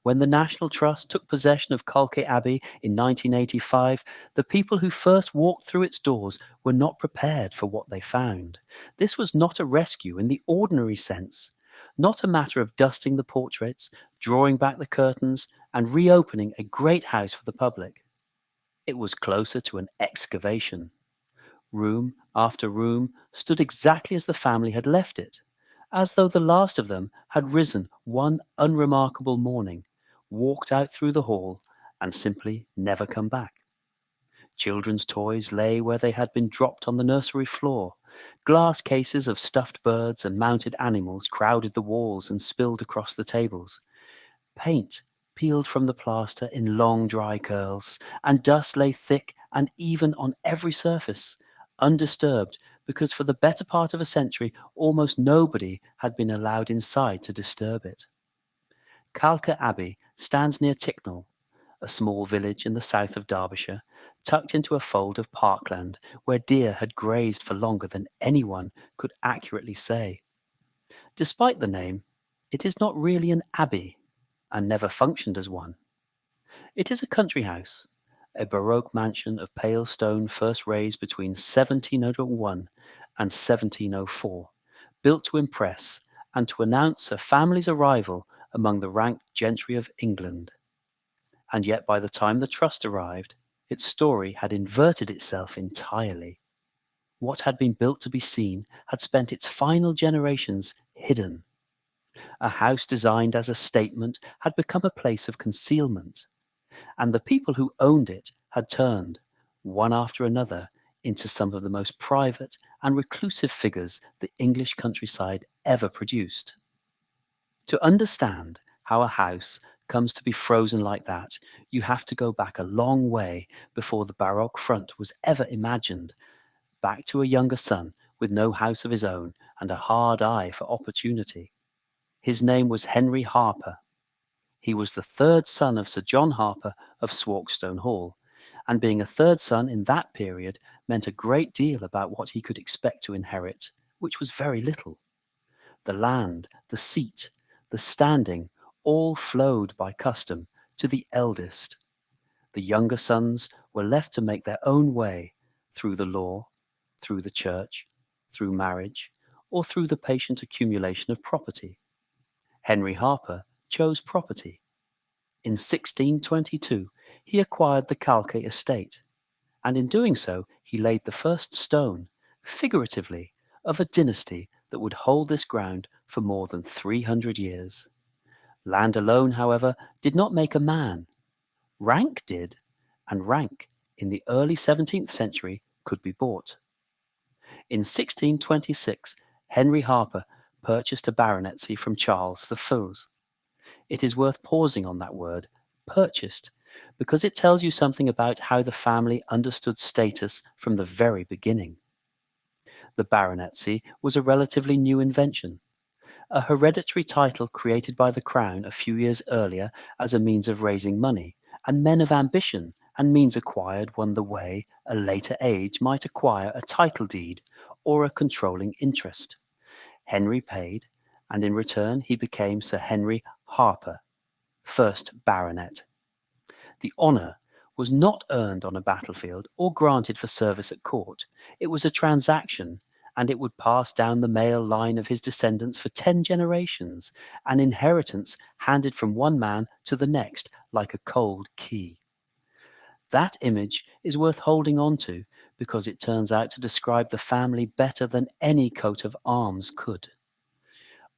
When the National Trust took possession of Calke Abbey in 1985, the people who first walked through its doors were not prepared for what they found. This was not a rescue in the ordinary sense, not a matter of dusting the portraits, drawing back the curtains, and reopening a great house for the public. It was closer to an excavation. Room after room stood exactly as the family had left it, as though the last of them had risen one unremarkable morning, walked out through the hall, and simply never come back. Children's toys lay where they had been dropped on the nursery floor. Glass cases of stuffed birds and mounted animals crowded the walls and spilled across the tables. Paint peeled from the plaster in long dry curls, and dust lay thick and even on every surface, undisturbed because for the better part of a century almost nobody had been allowed inside to disturb it. Calke Abbey stands near Ticknall, a small village in the south of Derbyshire, tucked into a fold of parkland where deer had grazed for longer than anyone could accurately say. Despite the name, it is not really an abbey, and never functioned as one. It is a country house, a baroque mansion of pale stone first raised between 1701 and 1704, built to impress and to announce a family's arrival among the ranked gentry of England. And yet by the time the trust arrived, its story had inverted itself entirely. What had been built to be seen had spent its final generations hidden. A house designed as a statement had become a place of concealment, and the people who owned it had turned, one after another, into some of the most private and reclusive figures the English countryside ever produced. To understand how a house comes to be frozen like that, you have to go back a long way before the baroque front was ever imagined, back to a younger son with no house of his own and a hard eye for opportunity. His name was Henry Harpur. He was the third son of Sir John Harpur of Swarkstone Hall, and being a third son in that period meant a great deal about what he could expect to inherit, which was very little. The land, the seat, the standing, all flowed by custom to the eldest. The younger sons were left to make their own way through the law, through the church, through marriage, or through the patient accumulation of property. Henry Harpur chose property. In 1622 he acquired the Calke estate, and in doing so he laid the first stone, figuratively, of a dynasty that would hold this ground for more than 300 years. Land alone, however, did not make a man. Rank did, and rank in the early 17th century could be bought. In 1626 Henry Harpur purchased a baronetcy from Charles the First. It is worth pausing on that word, purchased, because it tells you something about how the family understood status from the very beginning. The baronetcy was a relatively new invention, a hereditary title created by the Crown a few years earlier as a means of raising money, and men of ambition and means acquired won the way a later age might acquire a title deed or a controlling interest. Henry paid, and in return he became Sir Henry Harpur, first baronet. The honour was not earned on a battlefield or granted for service at court. It was a transaction, and it would pass down the male line of his descendants for 10 generations, an inheritance handed from one man to the next like a cold key. That image is worth holding on to because it turns out to describe the family better than any coat of arms could.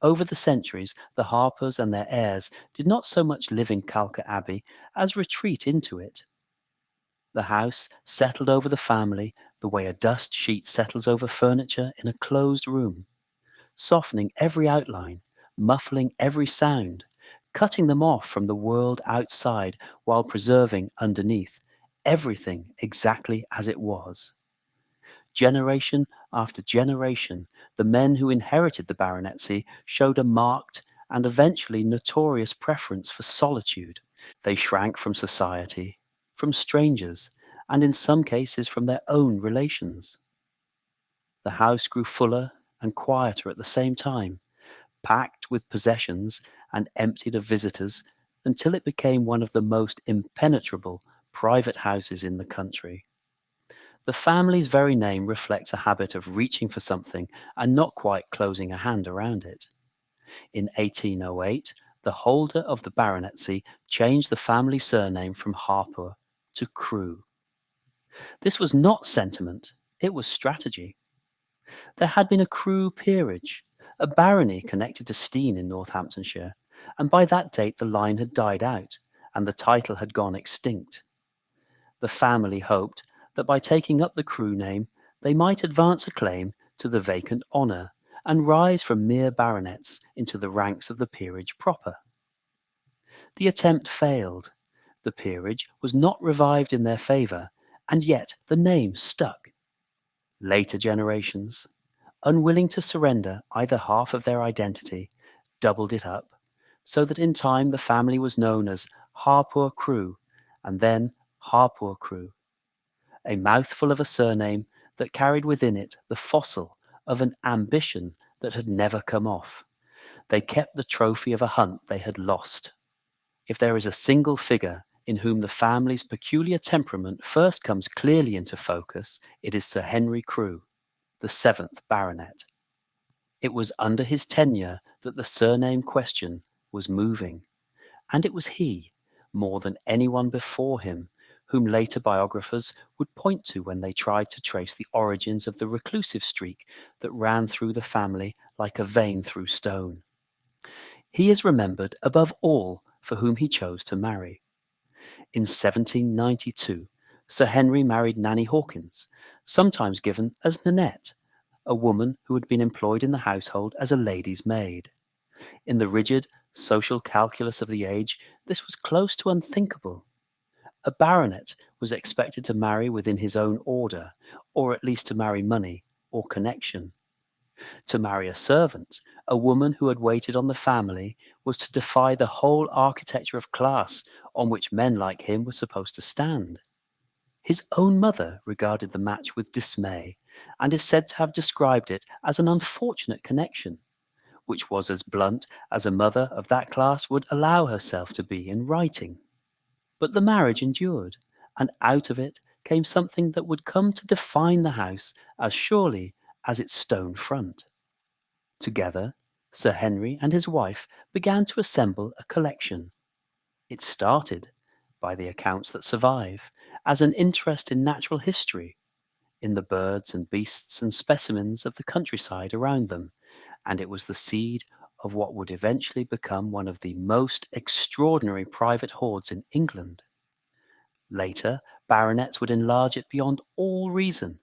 Over the centuries, the Harpurs and their heirs did not so much live in Calke Abbey as retreat into it. The house settled over the family the way a dust sheet settles over furniture in a closed room, softening every outline, muffling every sound, cutting them off from the world outside while preserving underneath everything exactly as it was. Generation after generation, the men who inherited the baronetcy showed a marked and eventually notorious preference for solitude. They shrank from society, from strangers, and in some cases from their own relations. The house grew fuller and quieter at the same time, packed with possessions and emptied of visitors until it became one of the most impenetrable private houses in the country. The family's very name reflects a habit of reaching for something and not quite closing a hand around it. In 1808, the holder of the baronetcy changed the family surname from Harpur to Crewe. This was not sentiment, it was strategy. There had been a Crewe peerage, a barony connected to Stein in Northamptonshire, and by that date the line had died out and the title had gone extinct. The family hoped that by taking up the Crewe name they might advance a claim to the vacant honour and rise from mere baronets into the ranks of the peerage proper. The attempt failed. The peerage was not revived in their favour, and yet the name stuck. Later generations, unwilling to surrender either half of their identity, doubled it up, so that in time the family was known as Harpur Crewe, and then Harpur Crewe, a mouthful of a surname that carried within it the fossil of an ambition that had never come off. They kept the trophy of a hunt they had lost. If there is a single figure in whom the family's peculiar temperament first comes clearly into focus, it is Sir Henry Crewe, the 7th baronet. It was under his tenure that the surname question was moving, and it was he, more than anyone before him, whom later biographers would point to when they tried to trace the origins of the reclusive streak that ran through the family like a vein through stone. He is remembered above all for whom he chose to marry. In 1792, Sir Henry married Nanny Hawkins, sometimes given as Nanette, a woman who had been employed in the household as a lady's maid. In the rigid social calculus of the age, this was close to unthinkable. A baronet was expected to marry within his own order, or at least to marry money or connection. To marry a servant, a woman who had waited on the family, was to defy the whole architecture of class on which men like him were supposed to stand. His own mother regarded the match with dismay, and is said to have described it as an unfortunate connection, which was as blunt as a mother of that class would allow herself to be in writing. But the marriage endured, and out of it came something that would come to define the house as surely as its stone front. Together, Sir Henry and his wife began to assemble a collection. It started, by the accounts that survive, as an interest in natural history, in the birds and beasts and specimens of the countryside around them, and it was the seed of what would eventually become one of the most extraordinary private hoards in England. Later, baronets would enlarge it beyond all reason,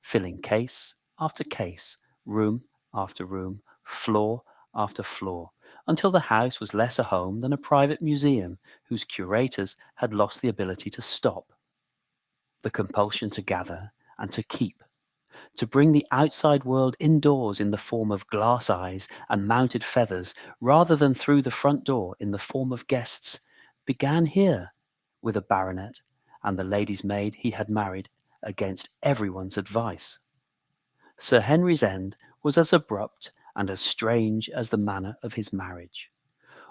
filling case after case, room after room, floor after floor, until the house was less a home than a private museum whose curators had lost the ability to stop. The compulsion to gather and to keep, to bring the outside world indoors in the form of glass eyes and mounted feathers, rather than through the front door in the form of guests, began here, with a baronet and the lady's maid he had married against everyone's advice. Sir Henry's end was as abrupt and as strange as the manner of his marriage.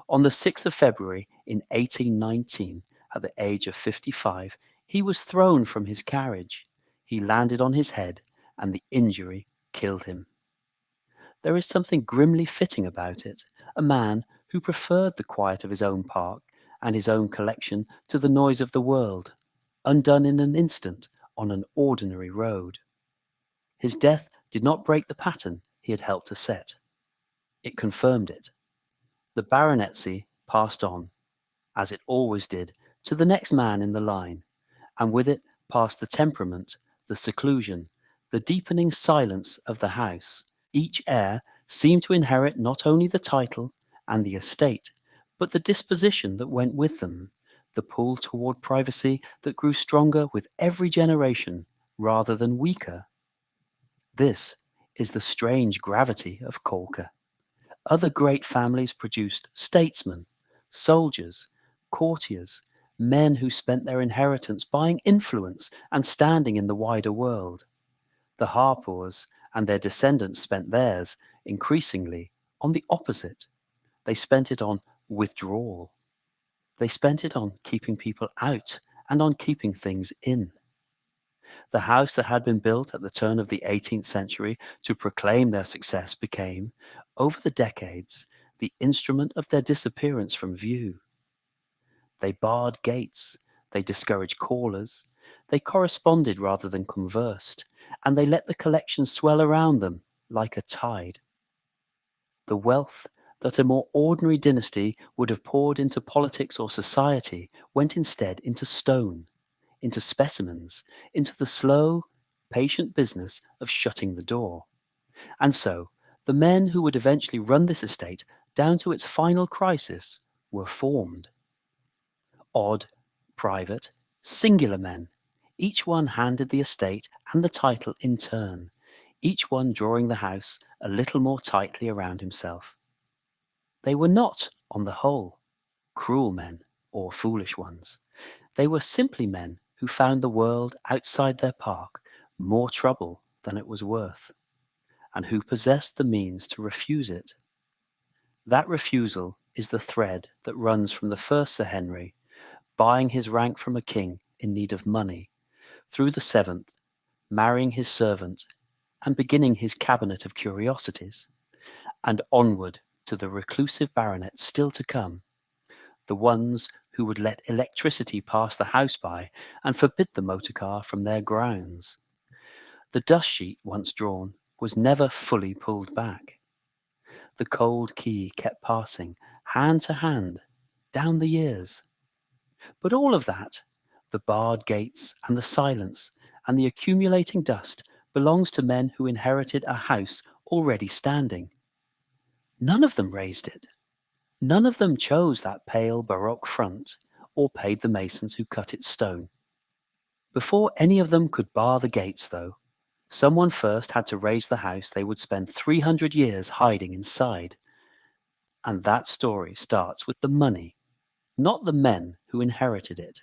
On the 6th of February in 1819, at the age of 55, he was thrown from his carriage. He landed on his head, and the injury killed him. There is something grimly fitting about it, a man who preferred the quiet of his own park and his own collection to the noise of the world, undone in an instant on an ordinary road. His death did not break the pattern he had helped to set. It confirmed it. The baronetcy passed on, as it always did, to the next man in the line, and with it passed the temperament, the seclusion, the deepening silence of the house. Each heir seemed to inherit not only the title and the estate, but the disposition that went with them, the pull toward privacy that grew stronger with every generation rather than weaker. This is the strange gravity of Calke. Other great families produced statesmen, soldiers, courtiers, men who spent their inheritance buying influence and standing in the wider world. The Harpurs and their descendants spent theirs, increasingly, on the opposite. They spent it on withdrawal. They spent it on keeping people out and on keeping things in. The house that had been built at the turn of the 18th century to proclaim their success became, over the decades, the instrument of their disappearance from view. They barred gates, they discouraged callers, they corresponded rather than conversed, and they let the collection swell around them like a tide. The wealth that a more ordinary dynasty would have poured into politics or society went instead into stone, into specimens, into the slow, patient business of shutting the door. And so, the men who would eventually run this estate down to its final crisis were formed. Odd, private, singular men, each one handed the estate and the title in turn, each one drawing the house a little more tightly around himself. They were not, on the whole, cruel men or foolish ones. They were simply men who found the world outside their park more trouble than it was worth, and who possessed the means to refuse it. That refusal is the thread that runs from the first Sir Henry, buying his rank from a king in need of money, through the seventh, marrying his servant, and beginning his cabinet of curiosities, and onward to the reclusive baronets still to come, the ones who would let electricity pass the house by and forbid the motor car from their grounds. The dust sheet, once drawn, was never fully pulled back. The cold key kept passing, hand to hand, down the years. But all of that, the barred gates and the silence and the accumulating dust, belongs to men who inherited a house already standing. None of them raised it. None of them chose that pale baroque front, or paid the masons who cut its stone. Before any of them could bar the gates, though, someone first had to raise the house they would spend 300 years hiding inside. And that story starts with the money, not the men who inherited it.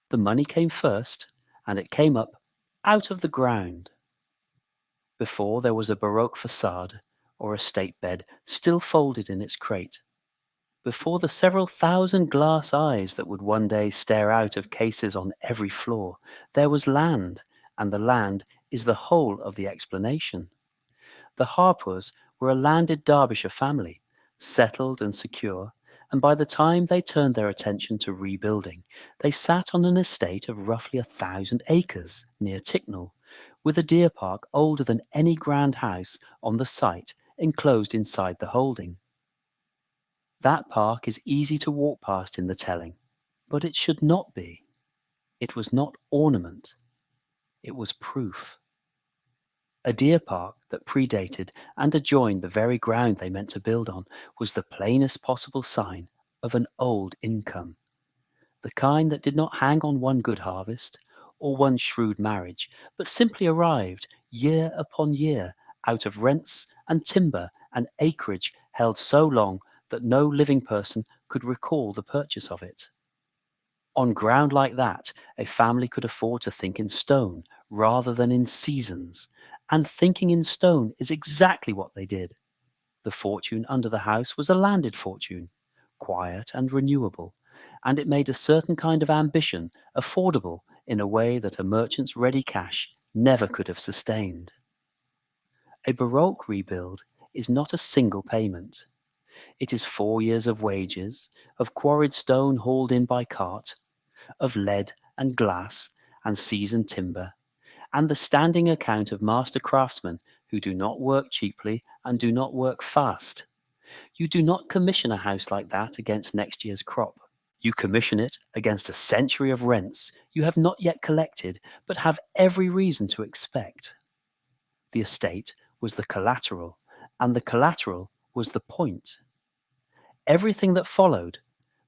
The money came first, and it came up out of the ground. Before there was a baroque facade, or a state bed still folded in its crate. Before the several thousand glass eyes that would one day stare out of cases on every floor, there was land, and the land is the whole of the explanation. The Harpurs were a landed Derbyshire family, settled and secure, and by the time they turned their attention to rebuilding, they sat on an estate of roughly 1,000 acres near Ticknall, with a deer park older than any grand house on the site enclosed inside the holding. That park is easy to walk past in the telling, but it should not be. It was not ornament. It was proof. A deer park that predated and adjoined the very ground they meant to build on was the plainest possible sign of an old income, the kind that did not hang on one good harvest or one shrewd marriage, but simply arrived year upon year out of rents and timber and acreage held so long that no living person could recall the purchase of it. On ground like that, a family could afford to think in stone rather than in seasons, and thinking in stone is exactly what they did. The fortune under the house was a landed fortune, quiet and renewable, and it made a certain kind of ambition affordable in a way that a merchant's ready cash never could have sustained. A baroque rebuild is not a single payment. It is 4 years of wages, of quarried stone hauled in by cart, of lead and glass and seasoned timber, and the standing account of master craftsmen who do not work cheaply and do not work fast. You do not commission a house like that against next year's crop. You commission it against a century of rents you have not yet collected, but have every reason to expect. The estate was the collateral, and the collateral was the point. Everything that followed,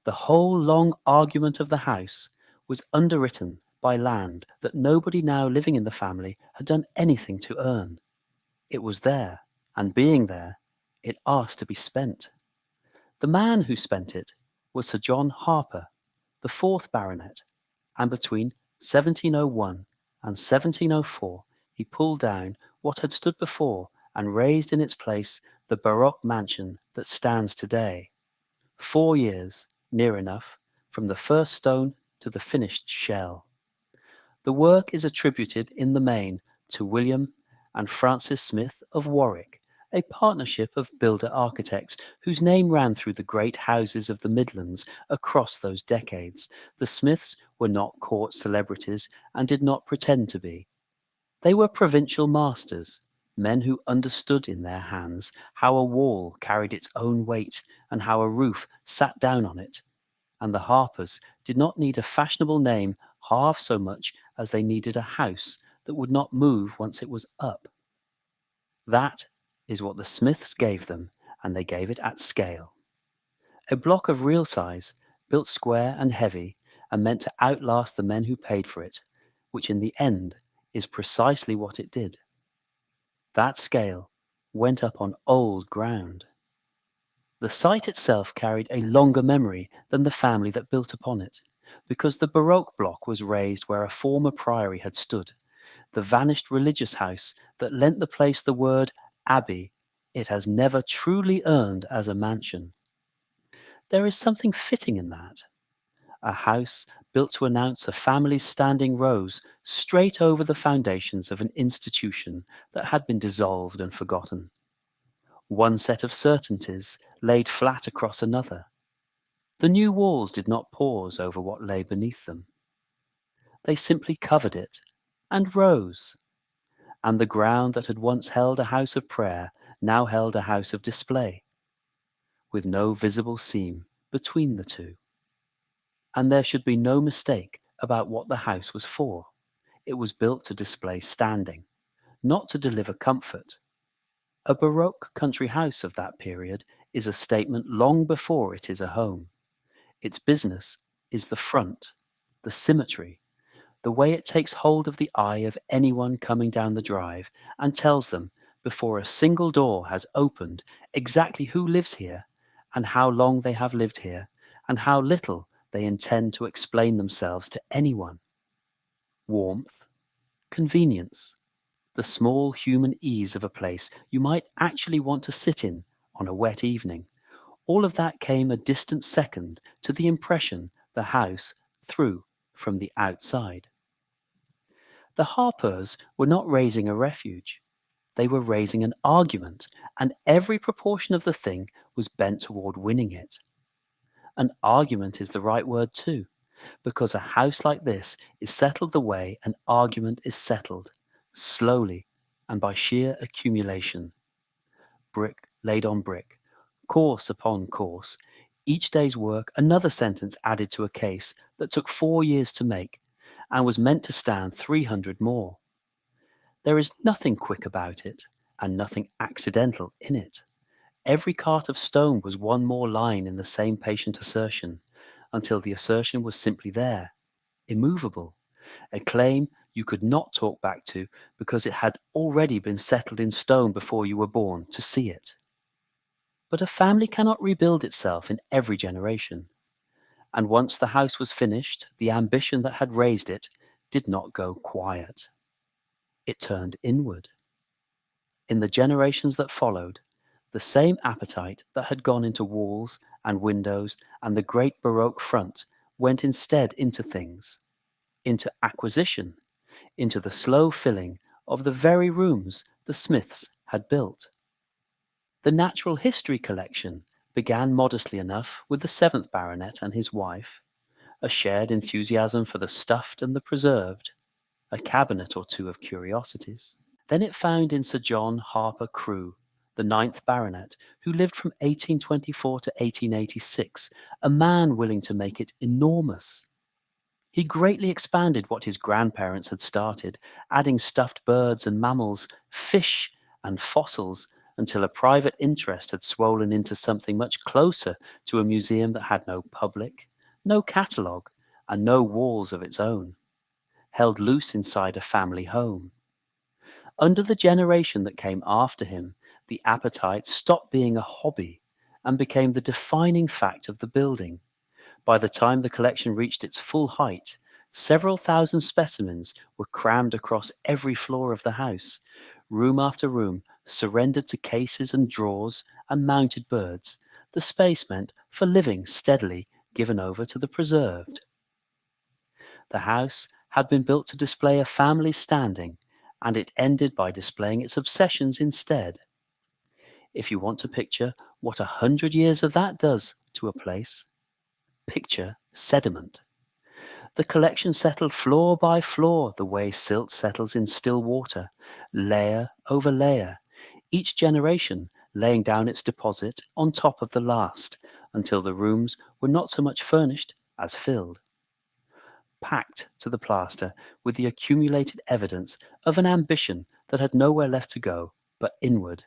the whole long argument of the house, was underwritten by land that nobody now living in the family had done anything to earn. It was there, and being there, it asked to be spent. The man who spent it was Sir John Harpur, the 4th baronet, and between 1701 and 1704 he pulled down what had stood before and raised in its place the baroque mansion that stands today. 4 years, near enough, from the first stone to the finished shell. The work is attributed in the main to William and Francis Smith of Warwick, a partnership of builder-architects whose name ran through the great houses of the Midlands across those decades. The Smiths were not court celebrities and did not pretend to be. They were provincial masters, men who understood in their hands how a wall carried its own weight and how a roof sat down on it. And the Harpers did not need a fashionable name half so much as they needed a house that would not move once it was up. That is what the Smiths gave them, and they gave it at scale. A block of real size, built square and heavy, and meant to outlast the men who paid for it, which in the end is precisely what it did. That scale went up on old ground. The site itself carried a longer memory than the family that built upon it, because the baroque block was raised where a former priory had stood, the vanished religious house that lent the place the word abbey it has never truly earned as a mansion. There is something fitting in that. A house built to announce a family's standing rows straight over the foundations of an institution that had been dissolved and forgotten. One set of certainties laid flat across another. The new walls did not pause over what lay beneath them. They simply covered it and rose. And the ground that had once held a house of prayer now held a house of display, with no visible seam between the two. And there should be no mistake about what the house was for. It was built to display standing, not to deliver comfort. A baroque country house of that period is a statement long before it is a home. Its business is the front, the symmetry, the way it takes hold of the eye of anyone coming down the drive and tells them, before a single door has opened, exactly who lives here and how long they have lived here and how little they intend to explain themselves to anyone. Warmth, convenience, the small human ease of a place you might actually want to sit in on a wet evening. All of that came a distant second to the impression the house threw from the outside. The Harpers were not raising a refuge. They were raising an argument, and every proportion of the thing was bent toward winning it. An argument is the right word too, because a house like this is settled the way an argument is settled, slowly and by sheer accumulation. Brick laid on brick, course upon course, each day's work another sentence added to a case that took 4 years to make, and was meant to stand 300 more. There is nothing quick about it, and nothing accidental in it. Every cart of stone was one more line in the same patient assertion, until the assertion was simply there, immovable, a claim you could not talk back to because it had already been settled in stone before you were born to see it. But a family cannot rebuild itself in every generation. And once the house was finished, the ambition that had raised it did not go quiet. It turned inward. In the generations that followed, the same appetite that had gone into walls and windows and the great baroque front went instead into things, into acquisition, into the slow filling of the very rooms the Smiths had built. The natural history collection began modestly enough with the 7th baronet and his wife, a shared enthusiasm for the stuffed and the preserved, a cabinet or two of curiosities. Then it found in Sir John Harpur Crewe, the 9th baronet, who lived from 1824 to 1886, a man willing to make it enormous. He greatly expanded what his grandparents had started, adding stuffed birds and mammals, fish and fossils, until a private interest had swollen into something much closer to a museum that had no public, no catalogue, and no walls of its own, held loose inside a family home. Under the generation that came after him, the appetite stopped being a hobby and became the defining fact of the building. By the time the collection reached its full height, several thousand specimens were crammed across every floor of the house. Room after room surrendered to cases and drawers and mounted birds. The space meant for living steadily, given over to the preserved. The house had been built to display a family's standing, and it ended by displaying its obsessions instead. If you want to picture what 100 years of that does to a place, picture sediment. The collection settled floor by floor the way silt settles in still water, layer over layer, each generation laying down its deposit on top of the last, until the rooms were not so much furnished as filled. Packed to the plaster with the accumulated evidence of an ambition that had nowhere left to go but inward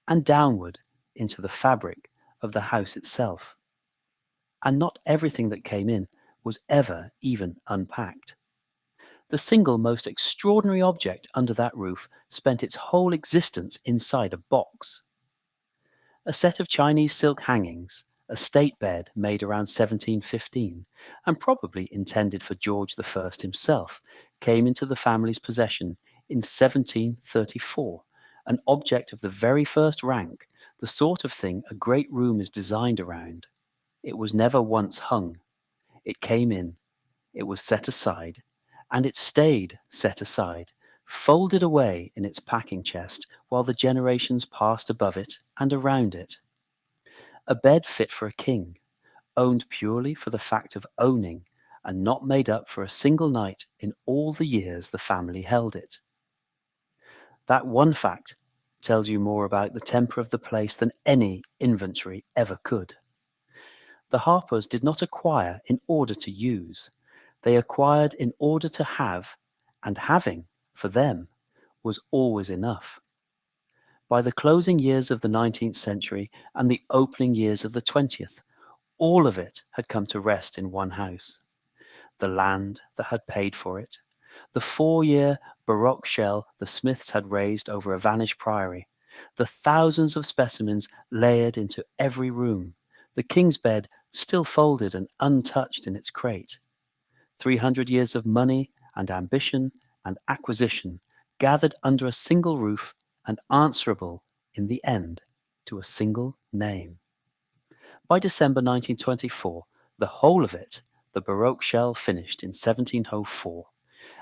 and downward into the fabric of the house itself. And not everything that came in was ever even unpacked. The single most extraordinary object under that roof spent its whole existence inside a box. A set of Chinese silk hangings, a state bed made around 1715, and probably intended for George I himself, came into the family's possession in 1734, an object of the very first rank, the sort of thing a great room is designed around. It was never once hung. It came in, it was set aside, and it stayed set aside, folded away in its packing chest while the generations passed above it and around it. A bed fit for a king, owned purely for the fact of owning, and not made up for a single night in all the years the family held it. That one fact tells you more about the temper of the place than any inventory ever could. The Harpurs did not acquire in order to use. They acquired in order to have, and having, for them, was always enough. By the closing years of the 19th century and the opening years of the 20th, all of it had come to rest in one house. The land that had paid for it, the 4-year baroque shell the Smiths had raised over a vanished priory, the thousands of specimens layered into every room, the king's bed still folded and untouched in its crate. 300 years of money and ambition and acquisition gathered under a single roof and answerable, in the end, to a single name. By December 1924, the whole of it, the baroque shell, finished in 1704,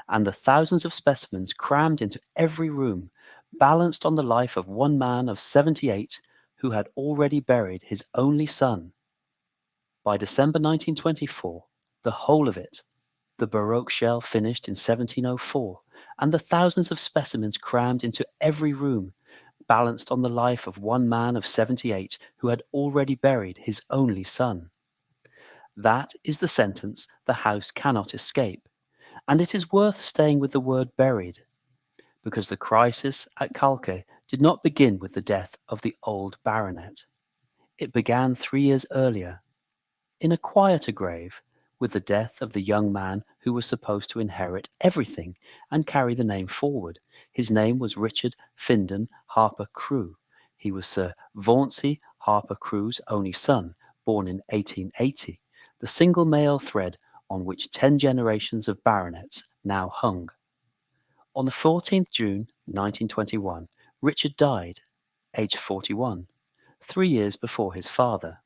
and the thousands of specimens crammed into every room, balanced on the life of one man of 78 who had already buried his only son. By December 1924, the whole of it, the baroque shell, finished in 1704, and the thousands of specimens crammed into every room, balanced on the life of one man of 78 who had already buried his only son. That is the sentence the house cannot escape, and it is worth staying with the word buried, because the crisis at Calke did not begin with the death of the old baronet. It began 3 years earlier, in a quieter grave, with the death of the young man who was supposed to inherit everything and carry the name forward. His name was Richard Findon Harpur Crewe. He was Sir Vauncey Harpur Crewe's only son, born in 1880, the single male thread on which 10 generations of baronets now hung. On the 14th June 1921, Richard died, aged 41, 3 years before his father.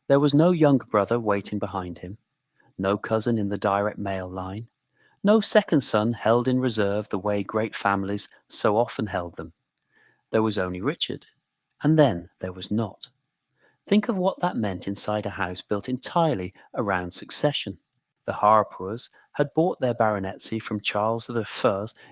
There was no younger brother waiting behind him, no cousin in the direct male line, no second son held in reserve the way great families so often held them. There was only Richard, and then there was not. Think of what that meant inside a house built entirely around succession. The Harpurs had bought their baronetcy from Charles I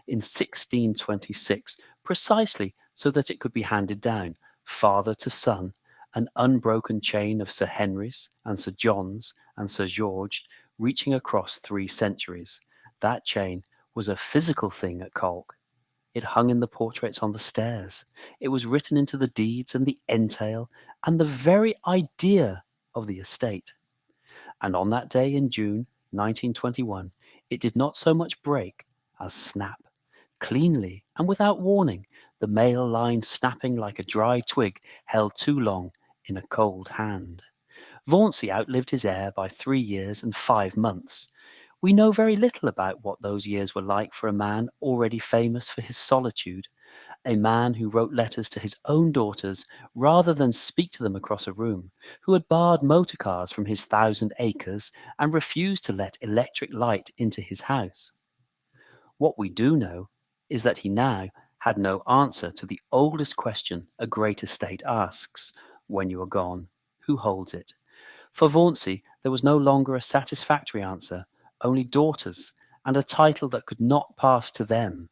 in 1626 precisely so that it could be handed down, father to son, an unbroken chain of Sir Henrys and Sir Johns and Sir George reaching across 3 centuries. That chain was a physical thing at Calke. It hung in the portraits on the stairs. It was written into the deeds and the entail and the very idea of the estate. And on that day in June 1921, it did not so much break as snap. Cleanly and without warning, the male line snapping like a dry twig held too long in a cold hand. Vauncey outlived his heir by 3 years and 5 months. We know very little about what those years were like for a man already famous for his solitude, a man who wrote letters to his own daughters rather than speak to them across a room, who had barred motor cars from his 1,000 acres and refused to let electric light into his house. What we do know is that he now had no answer to the oldest question a great estate asks: when you are gone, who holds it? For Vauncey, there was no longer a satisfactory answer, only daughters, and a title that could not pass to them.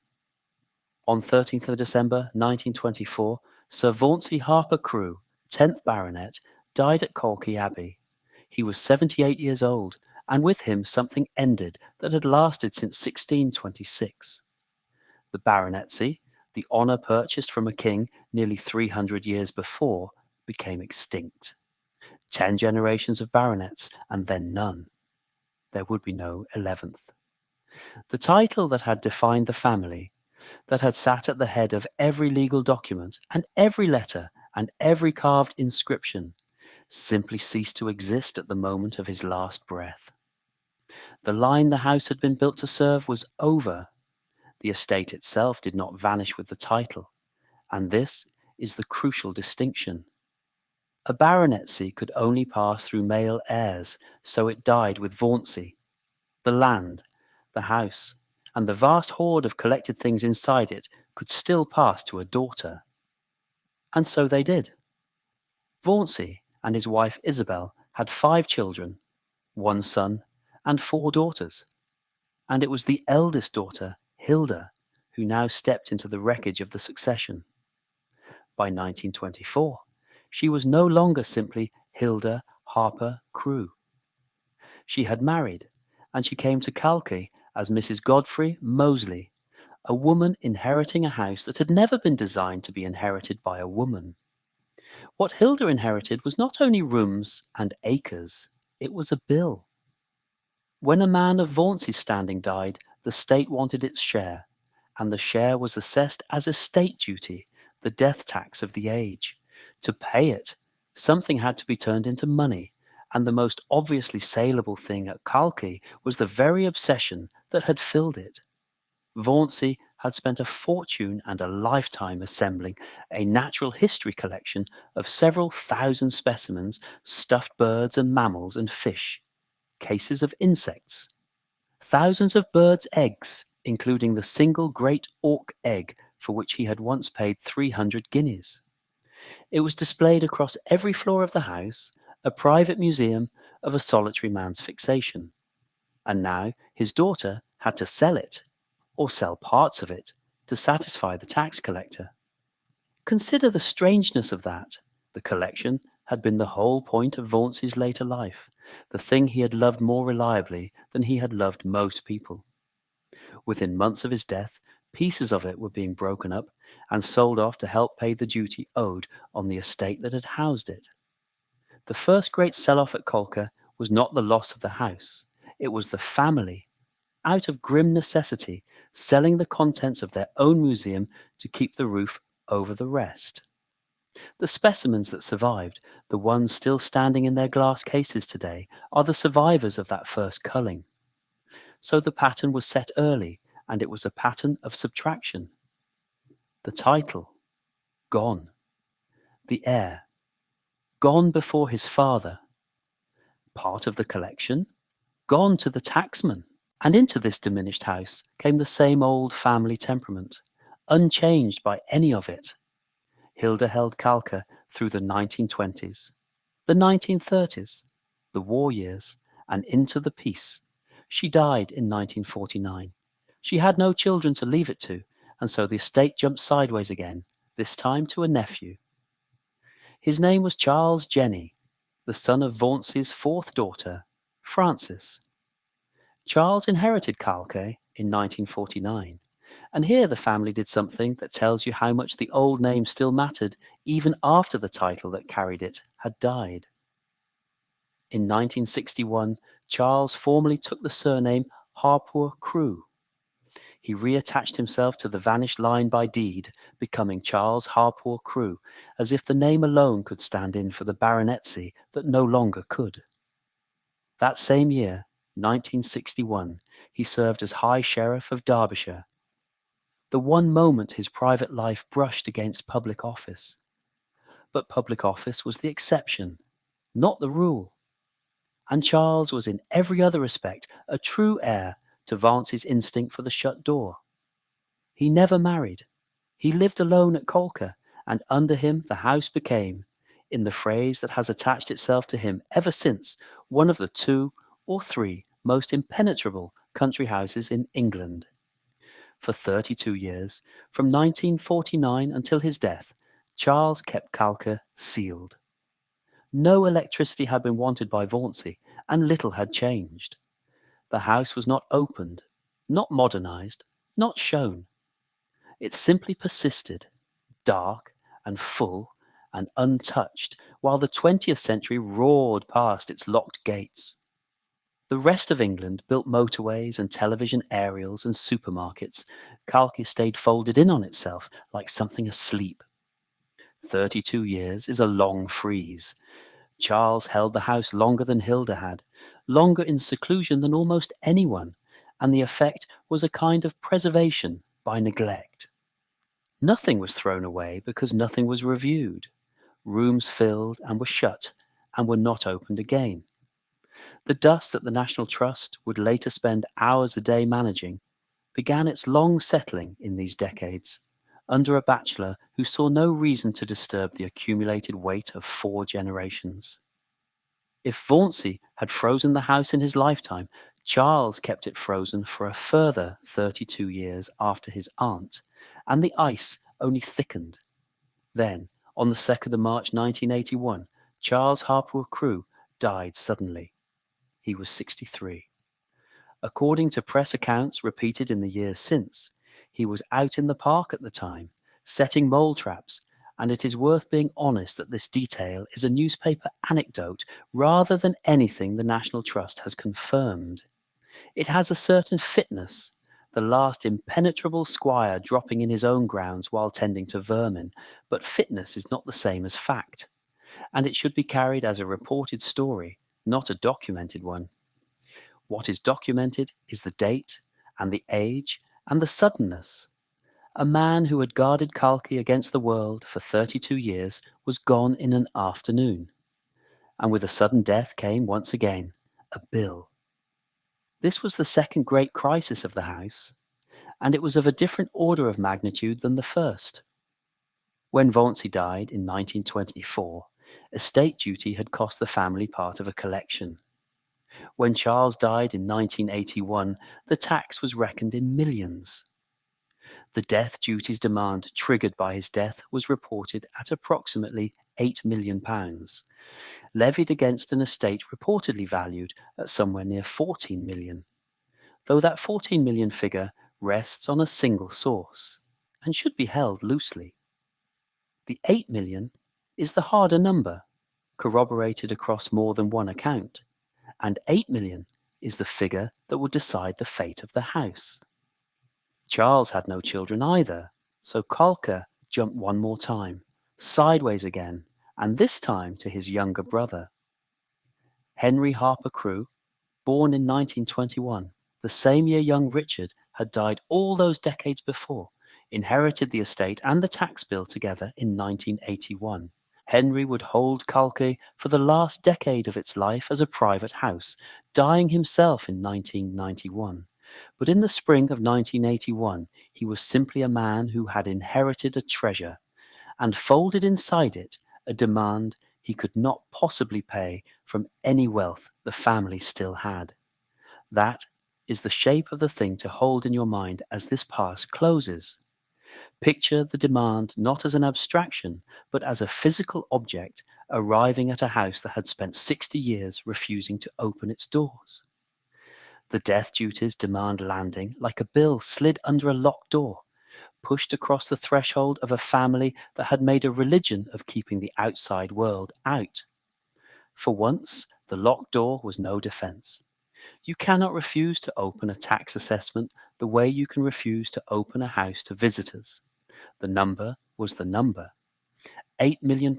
On 13th of December 1924, Sir Vauncey Harpur Crewe, 10th Baronet, died at Calke Abbey. He was 78 years old, and with him something ended that had lasted since 1626. The baronetcy, the honour purchased from a king nearly 300 years before, became extinct. 10 generations of baronets, and then none. There would be no 11th. The title that had defined the family, that had sat at the head of every legal document and every letter and every carved inscription, simply ceased to exist at the moment of his last breath. The line the house had been built to serve was over. The estate itself did not vanish with the title, and this is the crucial distinction. A baronetcy could only pass through male heirs, so it died with Vauncey. The land, the house, and the vast hoard of collected things inside it could still pass to a daughter. And so they did. Vauncey and his wife Isabel had 5 children, 1 son and 4 daughters. And it was the eldest daughter, Hilda, who now stepped into the wreckage of the succession. By 1924, she was no longer simply Hilda Harpur Crewe. She had married, and she came to Calke as Mrs. Godfrey Moseley, a woman inheriting a house that had never been designed to be inherited by a woman. What Hilda inherited was not only rooms and acres, it was a bill. When a man of Vauncey's standing died, the state wanted its share, and the share was assessed as estate duty, the death tax of the age. To pay it, something had to be turned into money, and the most obviously saleable thing at Calke was the very obsession that had filled it. Vauncey had spent a fortune and a lifetime assembling a natural history collection of several thousand specimens, stuffed birds and mammals and fish, cases of insects, thousands of birds' eggs, including the single great auk egg for which he had once paid 300 guineas. It was displayed across every floor of the house, a private museum of a solitary man's fixation. And now his daughter had to sell it, or sell parts of it, to satisfy the tax collector. Consider the strangeness of that. The collection had been the whole point of Vauncey's later life, the thing he had loved more reliably than he had loved most people. Within months of his death, pieces of it were being broken up and sold off to help pay the duty owed on the estate that had housed it. The first great sell-off at Calke was not the loss of the house. It was the family, out of grim necessity, selling the contents of their own museum to keep the roof over the rest. The specimens that survived, the ones still standing in their glass cases today, are the survivors of that first culling. So the pattern was set early, and it was a pattern of subtraction. The title, gone. The heir, gone before his father. Part of the collection, gone to the tacksman. And into this diminished house came the same old family temperament, unchanged by any of it. Hilda held Calke through the 1920s, the 1930s, the war years, and into the peace. She died in 1949. She had no children to leave it to, and so the estate jumped sideways again, this time to a nephew. His name was Charles Jenny, the son of Vauncey's 4th daughter, Frances. Charles inherited Calke in 1949, and here the family did something that tells you how much the old name still mattered even after the title that carried it had died. In 1961, Charles formally took the surname Harpur Crewe. He reattached himself to the vanished line by deed, becoming Charles Harpur Crewe, as if the name alone could stand in for the baronetcy that no longer could. That same year, 1961, he served as High Sheriff of Derbyshire. the one moment his private life brushed against public office. But public office was the exception, not the rule. And Charles was in every other respect a true heir to Vauncey's instinct for the shut door. He never married. He lived alone at Calke, and under him the house became, in the phrase that has attached itself to him ever since, one of the 2 or 3 most impenetrable country houses in England. For 32 years, from 1949 until his death, Charles kept Calke sealed. No electricity had been wanted by Vauncey, and little had changed. The house was not opened, not modernised, not shown. It simply persisted, dark and full and untouched, while the 20th century roared past its locked gates. The rest of England built motorways and television aerials and supermarkets. Calke stayed folded in on itself like something asleep. 32 years is a long freeze. Charles held the house longer than Hilda had, longer in seclusion than almost anyone, and the effect was a kind of preservation by neglect. Nothing was thrown away because nothing was reviewed. Rooms filled and were shut and were not opened again. The dust that the National Trust would later spend hours a day managing began its long settling in these decades, under a bachelor who saw no reason to disturb the accumulated weight of 4 generations. If Vauncey had frozen the house in his lifetime, Charles kept it frozen for a further 32 years after his aunt, and the ice only thickened. Then, on the 2nd of March 1981, Charles Harpur Crewe died suddenly. He was 63. According to press accounts repeated in the years since, he was out in the park at the time, setting mole traps, and it is worth being honest that this detail is a newspaper anecdote rather than anything the National Trust has confirmed. It has a certain fitness, the last impenetrable squire dropping in his own grounds while tending to vermin, but fitness is not the same as fact, and it should be carried as a reported story, not a documented one. What is documented is the date and the age and the suddenness. A man who had guarded Calke against the world for 32 years was gone in an afternoon. And with a sudden death came once again a bill. This was the second great crisis of the house, and it was of a different order of magnitude than the first. When Vauncey died in 1924, estate duty had cost the family part of a collection. When Charles died in 1981, the tax was reckoned in millions. The death duties demand triggered by his death was reported at approximately £8 million, levied against an estate reportedly valued at somewhere near 14 million, though that 14 million figure rests on a single source and should be held loosely. The 8 million is the harder number, corroborated across more than one account, and 8 million is the figure that would decide the fate of the house. Charles had no children either, so Calke jumped one more time, sideways again, and this time to his younger brother. Henry Harpur Crewe, born in 1921, the same year young Richard had died all those decades before, inherited the estate and the tax bill together in 1981. Henry would hold Calke for the last decade of its life as a private house, dying himself in 1991. But in the spring of 1981, he was simply a man who had inherited a treasure, and folded inside it a demand he could not possibly pay from any wealth the family still had. That is the shape of the thing to hold in your mind as this pass closes. Picture the demand not as an abstraction, but as a physical object arriving at a house that had spent 60 years refusing to open its doors. The death duties demand landing like a bill slid under a locked door, pushed across the threshold of a family that had made a religion of keeping the outside world out. For once, the locked door was no defense. You cannot refuse to open a tax assessment the way you can refuse to open a house to visitors. The number was the number. £8 million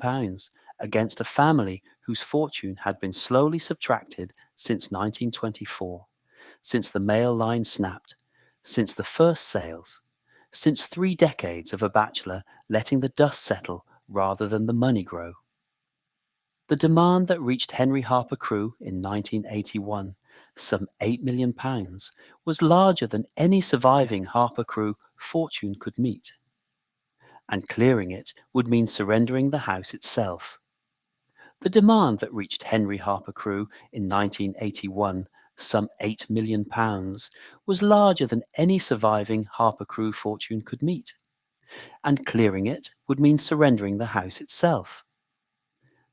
against a family whose fortune had been slowly subtracted since 1924, since the mail line snapped, since the first sales, since 3 decades of a bachelor letting the dust settle rather than the money grow. The demand that reached Henry Harpur Crewe in 1981, some £8 million, was larger than any surviving Harpur Crewe fortune could meet. And clearing it would mean surrendering the house itself. The demand that reached Henry Harpur Crewe in 1981, some £8 million, was larger than any surviving Harpur Crewe fortune could meet. And clearing it would mean surrendering the house itself.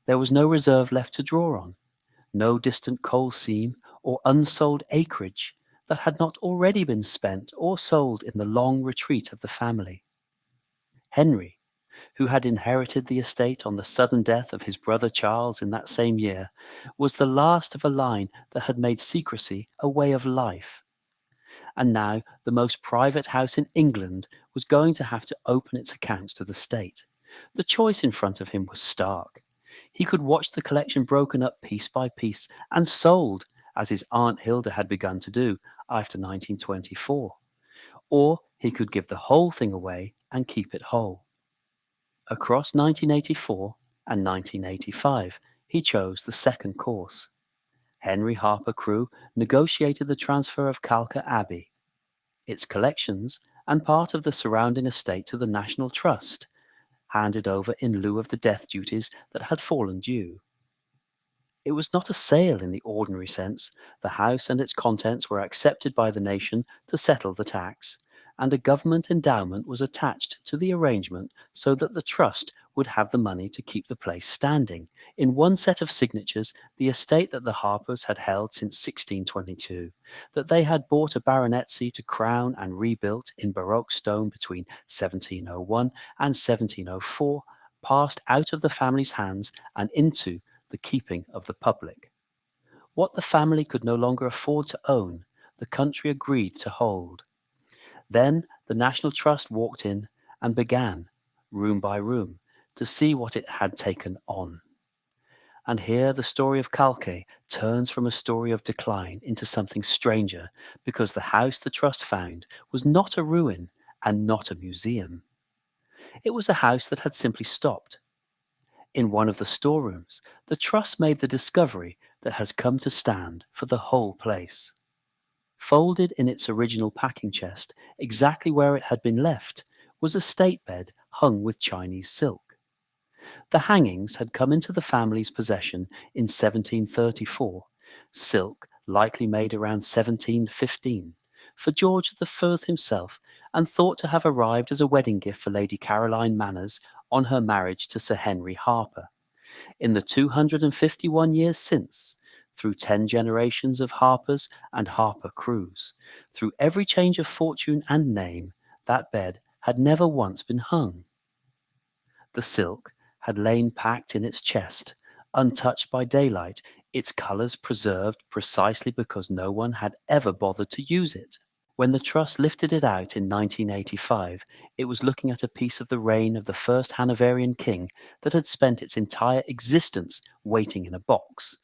There was no reserve left to draw on, no distant coal seam or unsold acreage that had not already been spent or sold in the long retreat of the family. Henry, who had inherited the estate on the sudden death of his brother Charles in that same year, was the last of a line that had made secrecy a way of life. And now the most private house in England was going to have to open its accounts to the state. The choice in front of him was stark. He could watch the collection broken up piece by piece and sold, as his Aunt Hilda had begun to do after 1924. Or he could give the whole thing away and keep it whole. Across 1984 and 1985, he chose the second course. Henry Harpur Crewe negotiated the transfer of Calke Abbey, its collections, and part of the surrounding estate to the National Trust, handed over in lieu of the death duties that had fallen due. It was not a sale in the ordinary sense. The house and its contents were accepted by the nation to settle the tax, and a government endowment was attached to the arrangement so that the trust would have the money to keep the place standing. In one set of signatures, the estate that the Harpurs had held since 1622, that they had bought a baronetcy to crown and rebuilt in baroque stone between 1701 and 1704, passed out of the family's hands and into the keeping of the public. What the family could no longer afford to own, the country agreed to hold. Then the National Trust walked in and began, room by room, to see what it had taken on. And here the story of Calke turns from a story of decline into something stranger, because the house the Trust found was not a ruin and not a museum. It was a house that had simply stopped. In one of the storerooms, the Trust made the discovery that has come to stand for the whole place. Folded in its original packing chest, exactly where it had been left, was a state bed hung with Chinese silk. The hangings had come into the family's possession in 1734, silk likely made around 1715, for George I himself, and thought to have arrived as a wedding gift for Lady Caroline Manners on her marriage to Sir Henry Harpur. In the 251 years since, through 10 generations of Harpurs and Harpur Crews, through every change of fortune and name, that bed had never once been hung. The silk had lain packed in its chest, untouched by daylight, its colours preserved precisely because no one had ever bothered to use it. When the Trust lifted it out in 1985, it was looking at a piece of the reign of the first Hanoverian king that had spent its entire existence waiting in a box.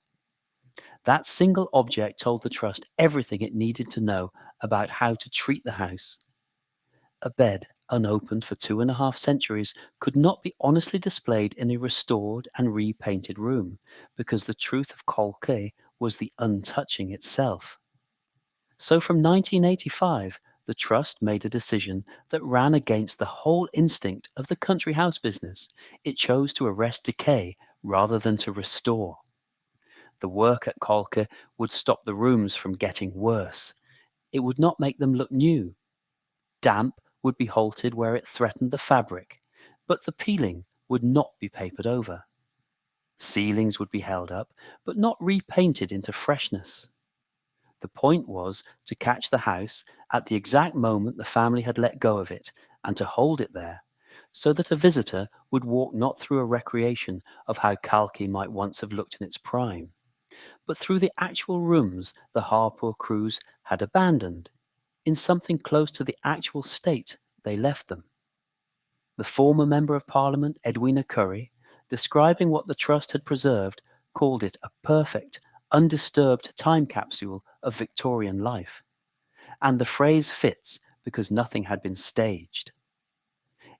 That single object told the Trust everything it needed to know about how to treat the house. A bed unopened for 2.5 centuries could not be honestly displayed in a restored and repainted room, because the truth of Calke was the untouching itself. So from 1985, the Trust made a decision that ran against the whole instinct of the country house business. It chose to arrest decay rather than to restore. The work at Calke would stop the rooms from getting worse. It would not make them look new. Damp would be halted where it threatened the fabric, but the peeling would not be papered over. Ceilings would be held up, but not repainted into freshness. The point was to catch the house at the exact moment the family had let go of it, and to hold it there, so that a visitor would walk not through a recreation of how Calke might once have looked in its prime, but through the actual rooms the Harpur Crews had abandoned, in something close to the actual state they left them. The former Member of Parliament, Edwina Currie, describing what the Trust had preserved, called it a perfect, undisturbed time capsule of Victorian life. And the phrase fits, because nothing had been staged.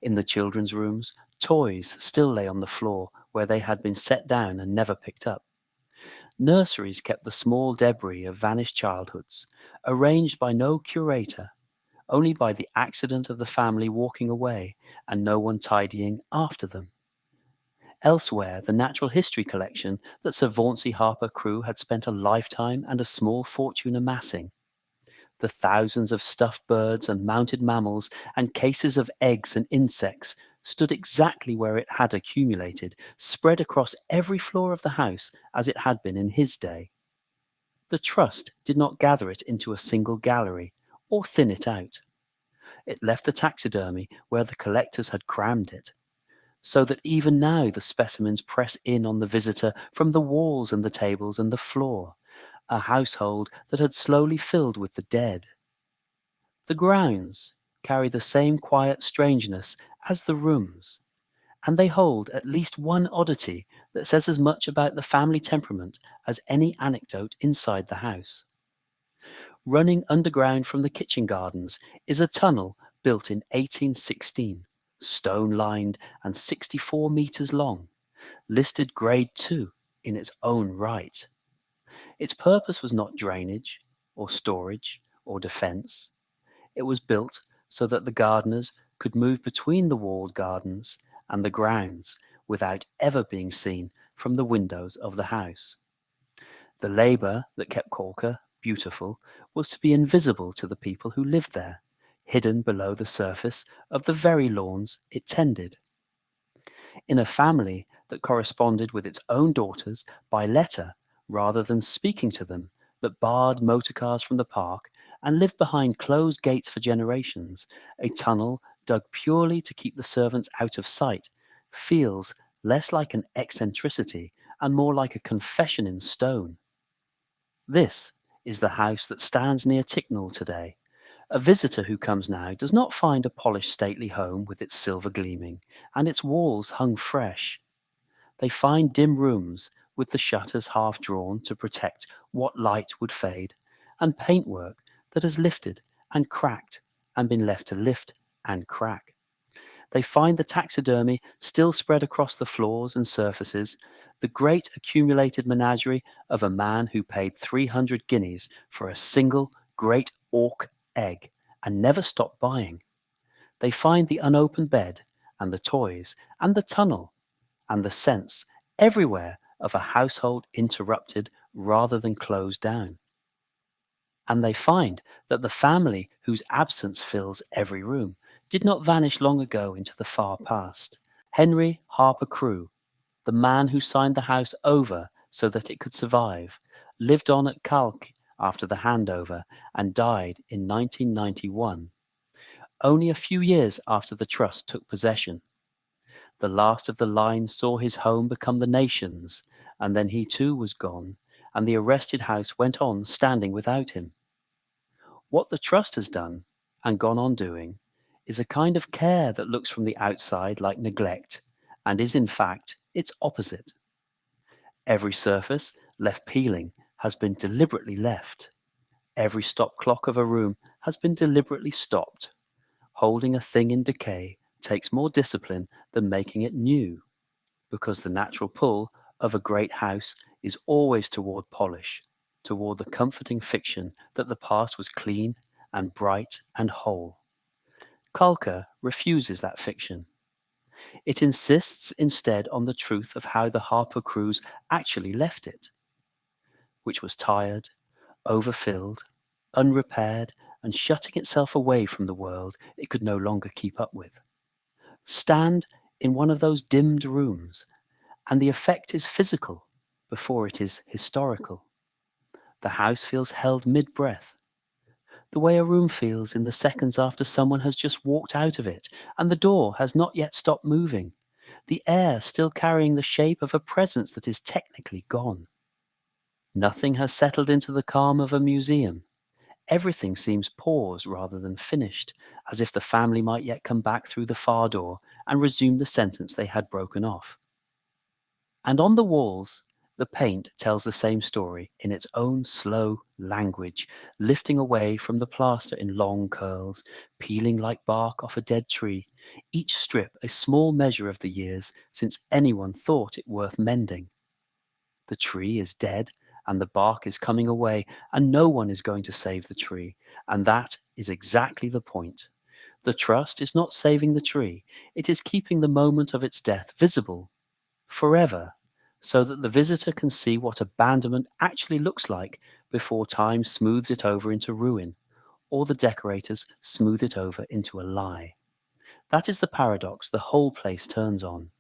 In the children's rooms, toys still lay on the floor where they had been set down and never picked up. Nurseries kept the small debris of vanished childhoods, arranged by no curator, only by the accident of the family walking away and no one tidying after them. Elsewhere, the natural history collection that Sir Vauncey Harpur Crewe had spent a lifetime and a small fortune amassing. The thousands of stuffed birds and mounted mammals and cases of eggs and insects stood exactly where it had accumulated, spread across every floor of the house as it had been in his day. The trust did not gather it into a single gallery or thin it out. It left the taxidermy where the collectors had crammed it, so that even now the specimens press in on the visitor from the walls and the tables and the floor, a household that had slowly filled with the dead. The grounds carry the same quiet strangeness as the rooms, and they hold at least one oddity that says as much about the family temperament as any anecdote inside the house. Running underground from the kitchen gardens is a tunnel built in 1816, stone-lined and 64 metres long, listed Grade 2 in its own right. Its purpose was not drainage, or storage, or defence. It was built so that the gardeners could move between the walled gardens and the grounds without ever being seen from the windows of the house. The labour that kept Calke beautiful was to be invisible to the people who lived there, hidden below the surface of the very lawns it tended. In a family that corresponded with its own daughters by letter rather than speaking to them, that barred motor cars from the park and lived behind closed gates for generations, a tunnel dug purely to keep the servants out of sight feels less like an eccentricity and more like a confession in stone. This is the house that stands near Ticknall today. A visitor who comes now does not find a polished stately home with its silver gleaming and its walls hung fresh. They find dim rooms with the shutters half drawn to protect what light would fade, and paintwork that has lifted and cracked and been left to lift and crack. They find the taxidermy still spread across the floors and surfaces, the great accumulated menagerie of a man who paid 300 guineas for a single great auk egg and never stopped buying. They find the unopened bed and the toys and the tunnel and the sense everywhere of a household interrupted rather than closed down. And they find that the family whose absence fills every room did not vanish long ago into the far past. Henry Harpur Crewe, the man who signed the house over so that it could survive, lived on at Calke after the handover and died in 1991, only a few years after the trust took possession. The last of the line saw his home become the nation's, and then he too was gone, and the arrested house went on standing without him. What the trust has done, and gone on doing, is a kind of care that looks from the outside like neglect, and is in fact its opposite. Every surface left peeling has been deliberately left. Every stop clock of a room has been deliberately stopped. Holding a thing in decay takes more discipline than making it new, because the natural pull of a great house is always toward polish, toward the comforting fiction that the past was clean and bright and whole. Calke refuses that fiction. It insists instead on the truth of how the Harpur Crews actually left it, which was tired, overfilled, unrepaired, and shutting itself away from the world it could no longer keep up with. Stand in one of those dimmed rooms, and the effect is physical before it is historical. The house feels held mid-breath, the way a room feels in the seconds after someone has just walked out of it, and the door has not yet stopped moving, the air still carrying the shape of a presence that is technically gone. Nothing has settled into the calm of a museum. Everything seems paused rather than finished, as if the family might yet come back through the far door and resume the sentence they had broken off. And on the walls, The paint tells the same story in its own slow language, lifting away from the plaster in long curls, peeling like bark off a dead tree, each strip a small measure of the years since anyone thought it worth mending. The tree is dead, and the bark is coming away, and no one is going to save the tree, and that is exactly the point. The trust is not saving the tree, it is keeping the moment of its death visible forever, so that the visitor can see what abandonment actually looks like before time smooths it over into ruin, or the decorators smooth it over into a lie. That is the paradox the whole place turns on.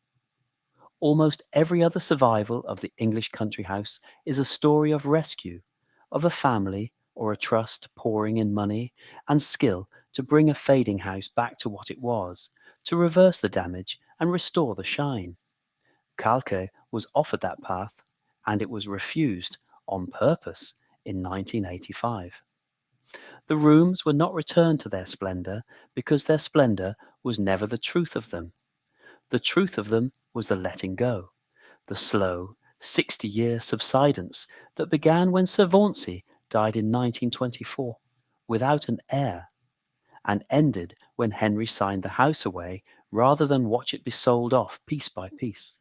Almost every other survival of the English country house is a story of rescue, of a family or a trust pouring in money and skill to bring a fading house back to what it was, to reverse the damage and restore the shine. Calke was offered that path, and it was refused on purpose in 1985. The rooms were not returned to their splendour because their splendour was never the truth of them. The truth of them was the letting go, the slow, 60-year subsidence that began when Sir Vauncey died in 1924, without an heir, and ended when Henry signed the house away rather than watch it be sold off piece by piece.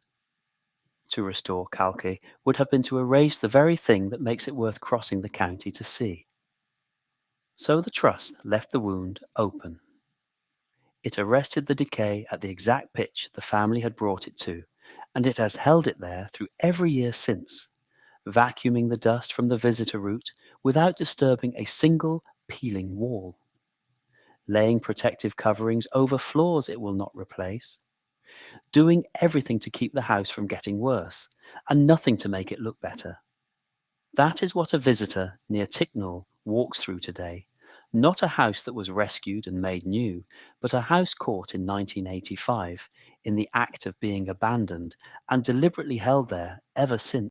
To restore Calke would have been to erase the very thing that makes it worth crossing the county to see. So the trust left the wound open. It arrested the decay at the exact pitch the family had brought it to, and it has held it there through every year since, vacuuming the dust from the visitor route without disturbing a single peeling wall, laying protective coverings over floors it will not replace, doing everything to keep the house from getting worse, and nothing to make it look better. That is what a visitor near Ticknall walks through today. Not a house that was rescued and made new, but a house caught in 1985 in the act of being abandoned and deliberately held there ever since.